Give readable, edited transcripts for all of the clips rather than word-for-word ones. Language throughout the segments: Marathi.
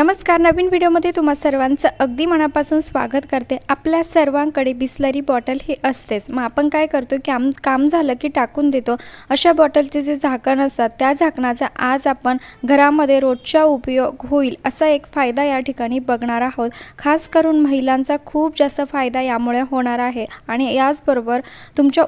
नमस्कार, नवीन व्हिडिओमध्ये तुम्हा सर्वांचं अगदी मनापासून स्वागत करते। आपल्या सर्वांकडे बिस्लरी बॉटल ही असतेच। मग आपण काय करतो की काम झालं की टाकून देतो। अशा बॉटलचे जे झाकण असतात त्या झाकणाचा आज आपण घरामध्ये रोजचा उपयोग होईल असा एक फायदा या ठिकाणी बघणार आहोत। खास करून महिलांचा खूप जास्त फायदा यामुळे होणार आहे आणि याचबरोबर तुमच्या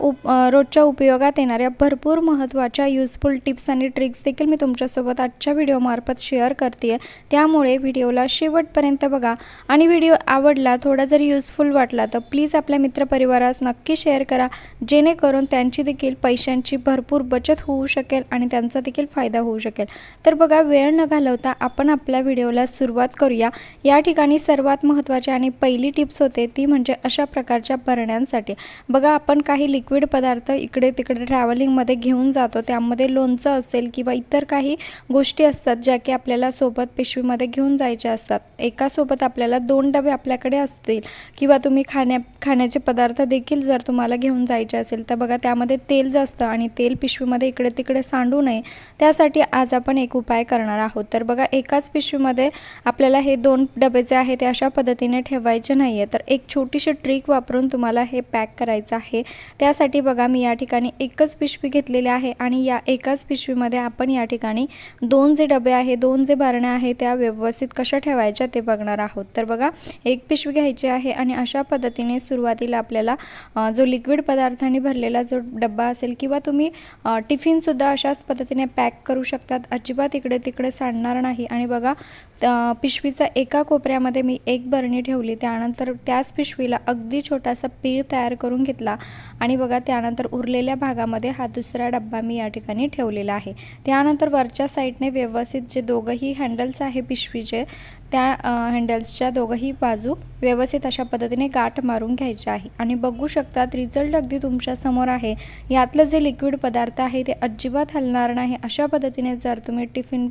रोजच्या उपयोगात येणाऱ्या भरपूर महत्त्वाच्या युजफुल टिप्स आणि ट्रिक्स देखील मी तुमच्यासोबत आजच्या व्हिडिओमार्फत शेअर करते। त्यामुळे व्हिडिओला शेवटपर्यंत बघा आणि व्हिडिओ आवडला थोडा जरी युजफुल वाटला तर प्लीज आपल्या मित्रपरिवारास नक्की शेअर करा, जेणेकरून त्यांची देखील पैशांची भरपूर बचत होऊ शकेल आणि त्यांचा देखील फायदा होऊ शकेल। तर बघा, वेळ न घालवता आपण आपल्या व्हिडिओला सुरुवात करूया। या ठिकाणी सर्वात महत्त्वाची आणि पहिली टिप्स होते ती म्हणजे अशा प्रकारच्या भरण्यांसाठी। बघा, आपण काही लिक्विड पदार्थ इकडे तिकडे ट्रॅव्हलिंगमध्ये घेऊन जातो, त्यामध्ये लोणचं असेल किंवा इतर काही गोष्टी असतात ज्या की आपल्याला सोबत पिशवीमध्ये घेऊन जायचे असतात। एका सोबत आपल्याला 2 डबे आपल्याकडे असतील किंवा तुम्ही खाण्याचे पदार्थ देखील जर तुम्हाला घेऊन जायचे असेल तर बघा, त्यामध्ये तेल जास्त आणि तेल पिशवीमध्ये इकडे तिकडे सांडू नये त्यासाठी आज आपण एक उपाय करणार आहोत। तर बघा, एकाच पिशवीमध्ये आपल्याला हे 2 डबे जे आहेत ते अशा पद्धतीने ठेवायचे नाहीये, तर एक छोटीशी ट्रिक वापरून तुम्हाला हे पॅक करायचं आहे। त्यासाठी बघा, मी या ठिकाणी एकच पिशवी घेतलेली आहे आणि या एकाच पिशवीमध्ये आपण या ठिकाणी 2 जे डबे आहे, 2 जे भरण्या आहे त्या व्यवस्थित कशा ठेवायच्या ते बघणार आहोत। तर बघा, एक पिशवी घ्यायची आहे आणि अशा पद्धतीने सुरुवातीला आपल्याला जो लिक्विड पदार्थांनी भरलेला जो डब्बा असेल किंवा तुम्ही टिफिन सुद्धा अशाच पद्धतीने पॅक करू शकतात, अजिबात इकडे तिकडे सांडणार नाही। आणि बघा, पिशवीचा एका कोपऱ्यामध्ये मी एक बरणी ठेवली, त्यानंतर त्याच पिशवीला अगदी छोटासा पीळ तयार करून घेतला आणि बघा, त्यानंतर उरलेल्या भागामध्ये हा दुसरा डब्बा मी या ठिकाणी ठेवलेला आहे। त्यानंतर वरच्या साईडने व्यवस्थित जे दोघंही हँडल्स आहे पिशवीचे त्या हँडल्सच्या दोघंही बाजू व्यवस्थित अशा पद्धतीने गाठ मारून घ्यायचे आहे आणि बघू शकतात रिझल्ट अगदी तुमच्या समोर आहे। यातलं जे लिक्विड पदार्थ आहे ते अजिबात हलणार नाही। अशा पद्धतीने जर तुम्ही टिफिन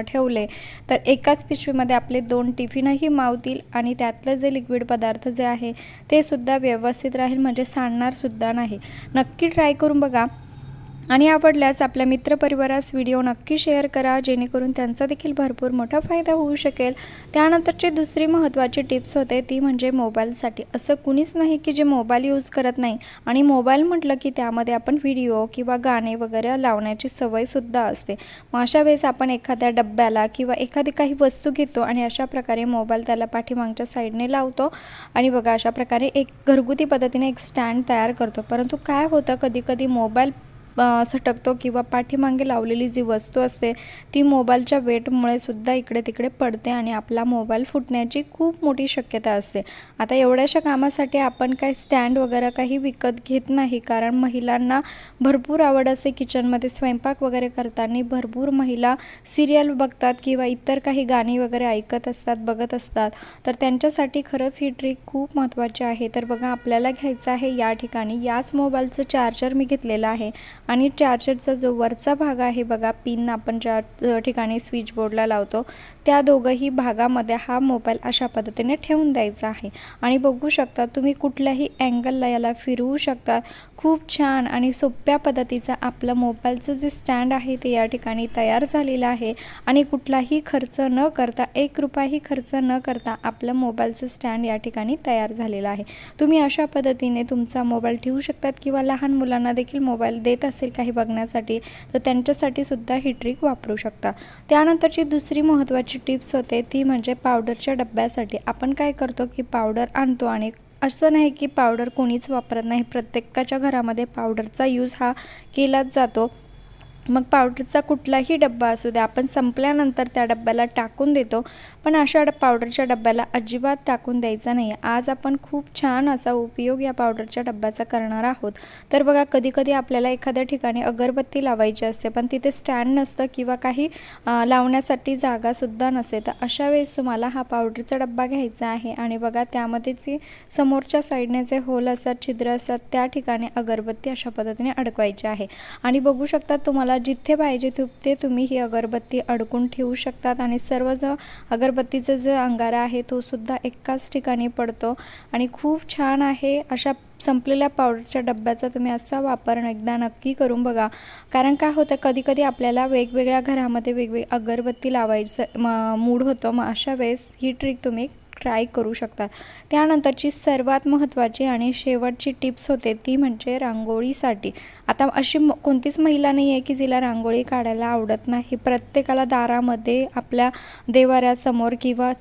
ठेवले तर एकाच पिशवीमध्ये आपले 2 टिफिनही मावतील आणि त्यातलं जे लिक्विड पदार्थ जे आहे ते सुद्धा व्यवस्थित राहील, म्हणजे सांडणार सुद्धा नाही। नक्की ट्राय करून बघा आणि आवडल्यास आपल्या मित्रपरिवारास व्हिडिओ नक्की शेअर करा, जेणेकरून त्यांचा देखील भरपूर मोठा फायदा होऊ शकेल। त्यानंतरची दुसरी महत्त्वाची टिप्स होते ती म्हणजे मोबाईलसाठी। असं कुणीच नाही की जे मोबाईल यूज करत नाही आणि मोबाईल म्हटलं की त्यामध्ये आपण व्हिडिओ किंवा गाणे वगैरे लावण्याची सवयसुद्धा असते। मग अशा वेळेस आपण एखाद्या डब्याला किंवा एखादी काही वस्तू घेतो आणि अशा प्रकारे मोबाईल त्याला पाठीमागच्या साईडने लावतो आणि बघा, अशा प्रकारे एक घरगुती पद्धतीने एक स्टँड तयार करतो। परंतु काय होतं, कधी कधी मोबाईल सटकतो किंवा पाठीमागे लावलेली जी वस्तू असते ती मोबाईलच्या वेटमुळे सुद्धा इकडे तिकडे पडते आणि आपला मोबाईल फुटण्याची खूप मोठी शक्यता असते। आता एवढ्याशा कामासाठी आपण काही स्टँड वगैरे काही विकत घेत नाही, कारण महिलांना भरपूर आवड असते किचनमध्ये स्वयंपाक वगैरे करताना। भरपूर महिला सिरियल बघतात किंवा इतर काही गाणी वगैरे ऐकत असतात, बघत असतात, तर त्यांच्यासाठी खरंच ही ट्रिक खूप महत्त्वाची आहे। तर बघा, आपल्याला घ्यायचं आहे या ठिकाणी याच मोबाईलचं चार्जर मी घेतलेलं आहे आणि चार्जरचा जो वरचा भाग आहे बघा, पिन आपण ज्या ठिकाणी स्विच बोर्डला लावतो त्या दोघंही भागामध्ये हा मोबाईल अशा पद्धतीने ठेवून द्यायचा आहे आणि बघू शकता तुम्ही कुठल्याही अँगलला याला फिरवू शकता। खूप छान आणि सोप्या पद्धतीचा आपलं मोबाईलचं जे स्टँड आहे ते या ठिकाणी तयार झालेलं आहे आणि कुठलाही खर्च न करता, 1 रुपयाही खर्च न करता आपलं मोबाईलचं स्टँड या ठिकाणी तयार झालेलं आहे। तुम्ही अशा पद्धतीने तुमचा मोबाईल ठेवू शकतात किंवा लहान मुलांना देखील मोबाईल देत असेल काही बघण्यासाठी तर त्यांच्यासाठी सुद्धा ही ट्रिक वापरू शकता। त्यानंतरची दुसरी महत्त्वाची टिप्स होते ती म्हणजे पावडरच्या डब्यासाठी। आपण काय करतो की पावडर आणतो आणि असं नाही की पावडर कोणीच वापरत नाही, प्रत्येकाच्या घरामध्ये पावडरचा यूज हा केलाच जातो। मग पावडरचा कुठलाही डब्बा असू द्या, आपण संपल्यानंतर त्या डब्याला टाकून देतो, पण अशा पावडरच्या डब्याला अजिबात टाकून द्यायचा नाही। आज आपण खूप छान असा उपयोग या पावडरच्या डब्याचा करणार आहोत। तर बघा, कधी कधी आपल्याला एखाद्या ठिकाणी अगरबत्ती लावायची असते पण तिथे स्टँड नसतं किंवा काही लावण्यासाठी जागासुद्धा नसते, तर अशा वेळेस तुम्हाला हा पावडरचा डब्बा घ्यायचा आहे आणि बघा, त्यामध्ये जे समोरच्या साईडने जे होल असतात, छिद्र असतात, त्या ठिकाणी अगरबत्ती अशा पद्धतीने अडकवायची आहे आणि बघू शकता तुम्हाला जिथे पाहिजे तिथे तुम्ही ही अगरबत्ती अडकून ठेवू शकतात आणि सर्व जो अगरबत्तीचा जो अंगारा आहे तो सुद्धा एकाच ठिकाणी पडतो आणि खूप छान आहे। अशा संपलेल्या पावडरच्या डब्याचा तुम्ही असा वापर एकदा नक्की करून बघा. कारण काय होतं, कधी-कधी आपल्याला वेगवेगळ्या घरामध्ये वेगवेगळी अगरबत्ती लावायचं मूड होतं. मग अशा वेळेस ही ट्रिक तुम्ही ट्राय करू शकता. त्यानंतरची सर्वात महत्त्वाची आणि शेवटची टिप्स होते ती म्हणजे रांगोळीसाठी. आता अशी कोणतीच महिला नाही आहे की जिला रांगोळी काढायला आवडत नाही. प्रत्येकाला दारामध्ये आपल्या देवाऱ्यासमोर किंवा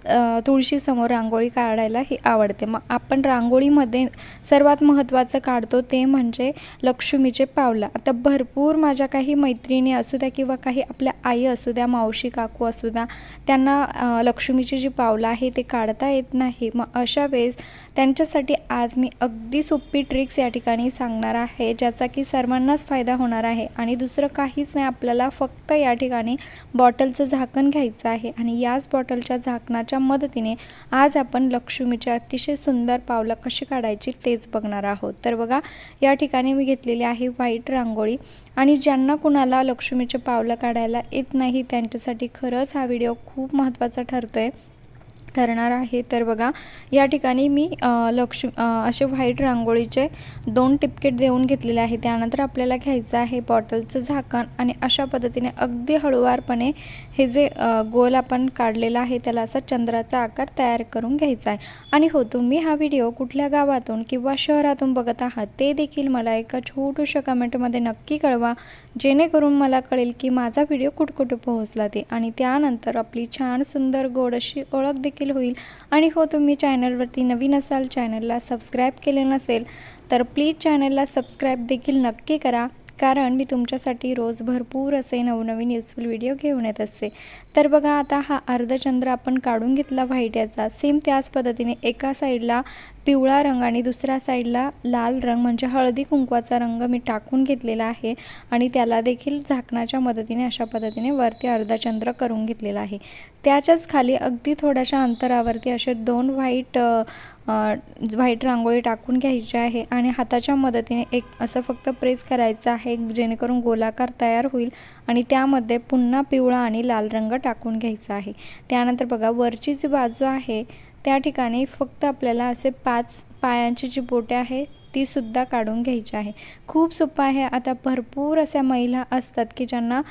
तुळशीसमोर रांगोळी काढायला ही आवडते. मग आपण रांगोळीमध्ये सर्वात महत्त्वाचं काढतो ते म्हणजे लक्ष्मीचे पावलं. आता भरपूर माझ्या काही मैत्रिणी असू द्या किंवा काही आपल्या आई असू द्या, मावशी काकू असू द्या, त्यांना लक्ष्मीची जी पावलं आहे ते काढता येत नाही. मग अशा वेळेस त्यांच्यासाठी आज मी अगदी सोपी ट्रिक्स या ठिकाणी सांगणार आहे, ज्याचा की सर्वांनाच फायदा होणार आहे. आणि दुसरं काहीच नाही, आपल्याला फक्त या ठिकाणी बॉटलचं झाकण घ्यायचं आहे आणि याच बॉटलच्या झाकणाच्या मदतीने आज आपण लक्ष्मीची अतिशय सुंदर पावलं कशी काढायची तेच बघणार आहोत. तर बघा, या ठिकाणी मी घेतलेली आहे व्हाईट रांगोळी. आणि ज्यांना कुणाला लक्ष्मीचे पावलं काढायला येत नाही त्यांच्यासाठी खरंच हा व्हिडिओ खूप महत्त्वाचा ठरणार आहे. तर बघा, या ठिकाणी मी असे व्हाईट रांगोळीचे 2 टिपकेट देऊन घेतलेले आहे. त्यानंतर आपल्याला घ्यायचं आहे बॉटलचं झाकण आणि अशा पद्धतीने अगदी हळूवारपणे हे जे गोल आपण काढलेला आहे त्याला असा चंद्राचा आकार तयार करून घ्यायचा आहे. आणि हो, तुम्ही हा व्हिडिओ कुठल्या गावातून किंवा शहरातून बघत आहात ते देखील मला एका छोट्याशा कमेंटमध्ये नक्की कळवा, जेणेकरून मला कळेल की माझा व्हिडिओ कुठकुठे पोहोचला ते. आणि त्यानंतर आपली छान सुंदर गोड अशी ओळख देखील होईल. आणि हो, तुम्ही चॅनलवरती नवीन असाल, चॅनलला सबस्क्राईब केले नसेल तर प्लीज चॅनलला सबस्क्राईब देखील नक्की करा, कारण मी तुमच्यासाठी रोज भरपूर असे नवनवीन युजफुल व्हिडिओ घेऊन येत असते. तर बघा, आता हा अर्धचंद्र आपण काढून घेतला व्हाईट याचा. सेम त्याच पद्धतीने एका साईडला पिवळा रंग आणि दुसऱ्या साईडला लाल रंग म्हणजे हळदी कुंकवाचा रंग मी टाकून घेतलेला आहे आणि त्याला देखील झाकणाच्या मदतीने अशा पद्धतीने वरती अर्धचंद्र करून घेतलेला आहे. त्याच्याच खाली अगदी थोड्याशा अंतरावरती असे 2 व्हाईट रांगोळी टाकून घ्यायची आहे आणि हाताच्या मदतीने एक असं फक्त प्रेस करायचं आहे, जेणेकरून गोलाकार तयार होईल आणि त्यामध्ये पुन्हा पिवळा आणि लाल रंग टाकून घ्यायचा आहे. त्यानंतर बघा, वरची जी बाजू आहे त्या ठिकाणी फक्त आपल्याला असे 5 पायांची जी बोटे आहे ती सुद्धा काढून घ्यायची आहे. खूप सोपं आहे. आता भरपूर अशा महिला असतात की ज्यांना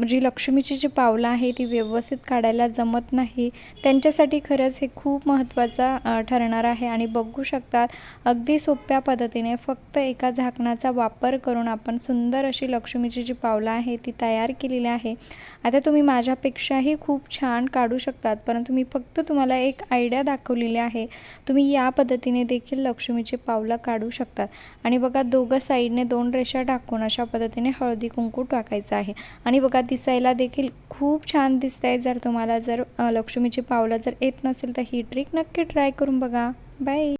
जी लक्ष्मीची जी पावलं आहे ती व्यवस्थित काढायला जमत नाही. त्यांच्यासाठी खरंच हे खूप महत्त्वाचा ठरणार आहे. आणि बघू शकतात, अगदी सोप्या पद्धतीने फक्त एका झाकणाचा वापर करून आपण सुंदर अशी लक्ष्मीची जी पावलं आहे ती तयार केलेली आहे. आता तुम्ही माझ्यापेक्षाही खूप छान काढू शकतात, परंतु मी फक्त तुम्हाला एक आयडिया दाखवलेली आहे. तुम्ही या पद्धतीने देखील लक्ष्मीची पावलं काढू शकतात. आणि बघा, दोघं साईडने 2 रेषा टाकून अशा पद्धतीने हळदी कुंकू टाकायचं आहे. आणि बघा, दिसायला देखील खूप छान दिसतंय. जर तुम्हाला लक्ष्मीची पावलं येत नसेल तर ही ट्रिक नक्की ट्राय करून बघा. बाय.